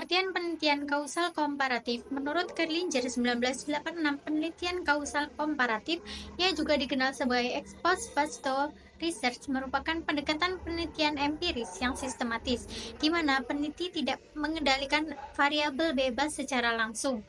Pengertian penelitian kausal komparatif. Menurut Kerlinger 1986, penelitian kausal komparatif, yang juga dikenal sebagai ex post facto research, merupakan pendekatan penelitian empiris yang sistematis, di mana peneliti tidak mengendalikan variabel bebas secara langsung.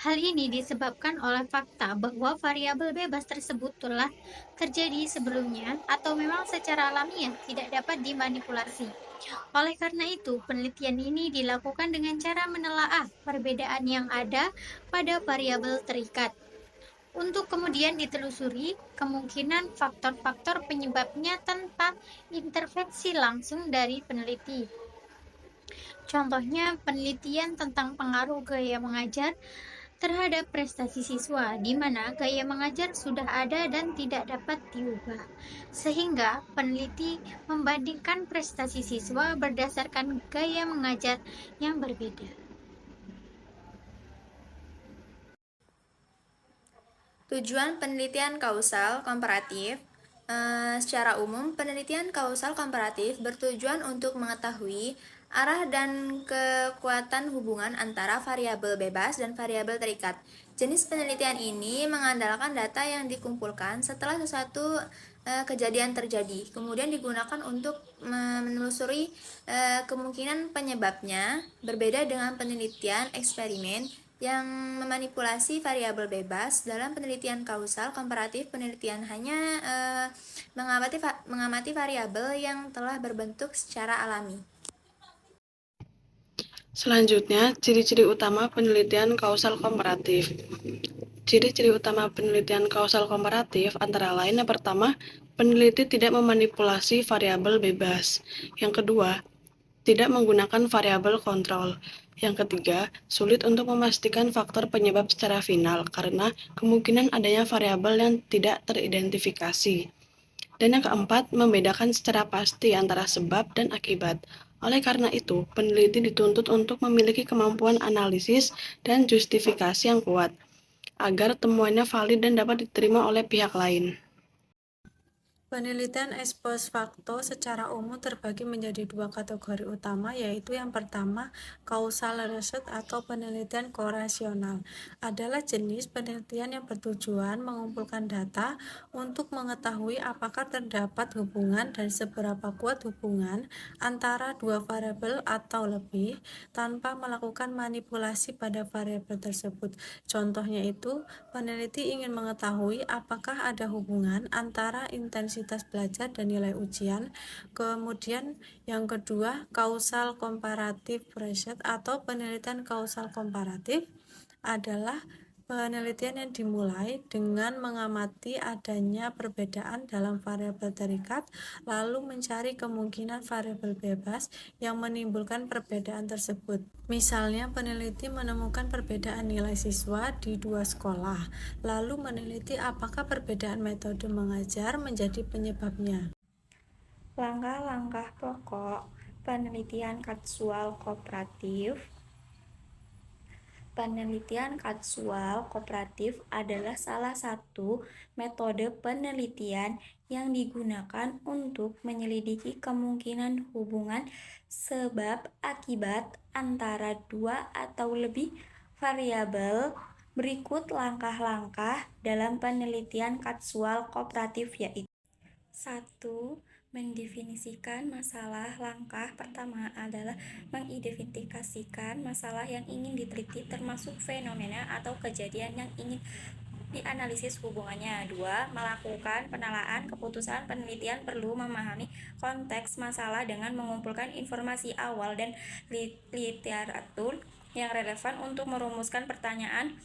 Hal ini disebabkan oleh fakta bahwa variabel bebas tersebut telah terjadi sebelumnya atau memang secara alamiah tidak dapat dimanipulasi. Oleh karena itu, penelitian ini dilakukan dengan cara menelaah perbedaan yang ada pada variabel terikat, untuk kemudian ditelusuri kemungkinan faktor-faktor penyebabnya tanpa intervensi langsung dari peneliti. Contohnya, penelitian tentang pengaruh gaya mengajar terhadap prestasi siswa, di mana gaya mengajar sudah ada dan tidak dapat diubah, sehingga peneliti membandingkan prestasi siswa berdasarkan gaya mengajar yang berbeda. Tujuan penelitian kausal komparatif. Secara umum, penelitian kausal komparatif bertujuan untuk mengetahui arah dan kekuatan hubungan antara variabel bebas dan variabel terikat. Jenis penelitian ini mengandalkan data yang dikumpulkan setelah sesuatu kejadian terjadi, kemudian digunakan untuk menelusuri kemungkinan penyebabnya. Berbeda dengan penelitian eksperimen yang memanipulasi variabel bebas. Dalam penelitian kausal komparatif, penelitian hanya mengamati variabel yang telah berbentuk secara alami. Selanjutnya, ciri-ciri utama penelitian kausal komparatif. Ciri-ciri utama penelitian kausal komparatif antara lain: yang pertama, peneliti tidak memanipulasi variabel bebas. Yang kedua, tidak menggunakan variabel kontrol. Yang ketiga, sulit untuk memastikan faktor penyebab secara final karena kemungkinan adanya variabel yang tidak teridentifikasi. Dan yang keempat, membedakan secara pasti antara sebab dan akibat. Oleh karena itu, peneliti dituntut untuk memiliki kemampuan analisis dan justifikasi yang kuat, agar temuannya valid dan dapat diterima oleh pihak lain. Penelitian ex post facto secara umum terbagi menjadi dua kategori utama, yaitu yang pertama, causal research atau penelitian korasional. Adalah jenis penelitian yang bertujuan mengumpulkan data untuk mengetahui apakah terdapat hubungan dan seberapa kuat hubungan antara dua variabel atau lebih tanpa melakukan manipulasi pada variabel tersebut. Contohnya itu, peneliti ingin mengetahui apakah ada hubungan antara intensitas belajar dan nilai ujian. Kemudian yang kedua, causal comparative research atau penelitian kausal komparatif adalah penelitian yang dimulai dengan mengamati adanya perbedaan dalam variabel terikat, lalu mencari kemungkinan variabel bebas yang menimbulkan perbedaan tersebut. Misalnya, peneliti menemukan perbedaan nilai siswa di dua sekolah, lalu meneliti apakah perbedaan metode mengajar menjadi penyebabnya. Langkah-langkah pokok penelitian kausal kooperatif. Penelitian kausal kooperatif adalah salah satu metode penelitian yang digunakan untuk menyelidiki kemungkinan hubungan sebab akibat antara dua atau lebih variabel. Berikut langkah-langkah dalam penelitian kausal kooperatif, yaitu: 1. Mendefinisikan masalah. Langkah pertama adalah mengidentifikasikan masalah yang ingin diteliti, termasuk fenomena atau kejadian yang ingin dianalisis hubungannya. 2. Melakukan penalaan. Keputusan penelitian perlu memahami konteks masalah dengan mengumpulkan informasi awal dan literatur yang relevan untuk merumuskan pertanyaan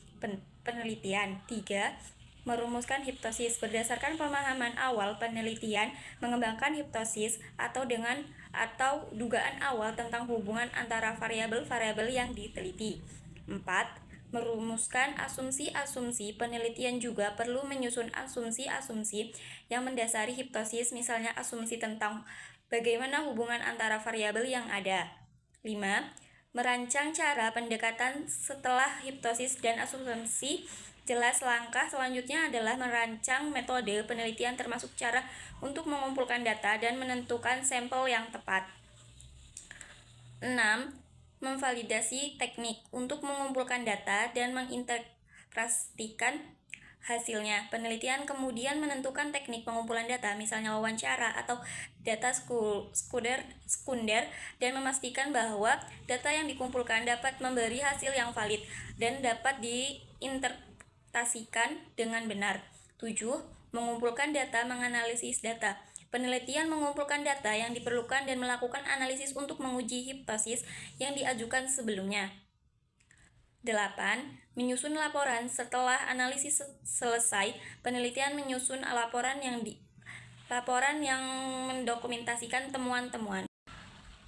penelitian. 3. Merumuskan hipotesis. Berdasarkan pemahaman awal penelitian, mengembangkan hipotesis atau dugaan awal tentang hubungan antara variabel-variabel yang diteliti. 4. Merumuskan asumsi-asumsi. Penelitian juga perlu menyusun asumsi-asumsi yang mendasari hipotesis, misalnya asumsi tentang bagaimana hubungan antara variabel yang ada. 5. Merancang cara pendekatan setelah hipotesis dan asumsi jelas. Langkah selanjutnya adalah merancang metode penelitian, termasuk cara untuk mengumpulkan data dan menentukan sampel yang tepat. 6. memvalidasi teknik untuk mengumpulkan data dan mengintegrasikan hasilnya. Penelitian kemudian menentukan teknik pengumpulan data, misalnya wawancara atau data sekunder, dan memastikan bahwa data yang dikumpulkan dapat memberi hasil yang valid dan dapat diinterpretasikan dengan benar. 7. Mengumpulkan data, menganalisis data. Penelitian mengumpulkan data yang diperlukan dan melakukan analisis untuk menguji hipotesis yang diajukan sebelumnya. 8. Menyusun laporan. Setelah analisis selesai, penelitian menyusun laporan yang mendokumentasikan temuan-temuan.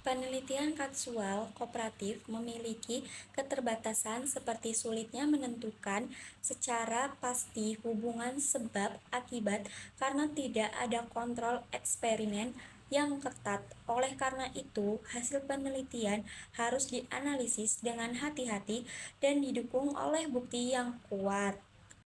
Penelitian kasual kooperatif memiliki keterbatasan seperti sulitnya menentukan secara pasti hubungan sebab akibat karena tidak ada kontrol eksperimen yang ketat. Oleh karena itu, hasil penelitian harus dianalisis dengan hati-hati dan didukung oleh bukti yang kuat.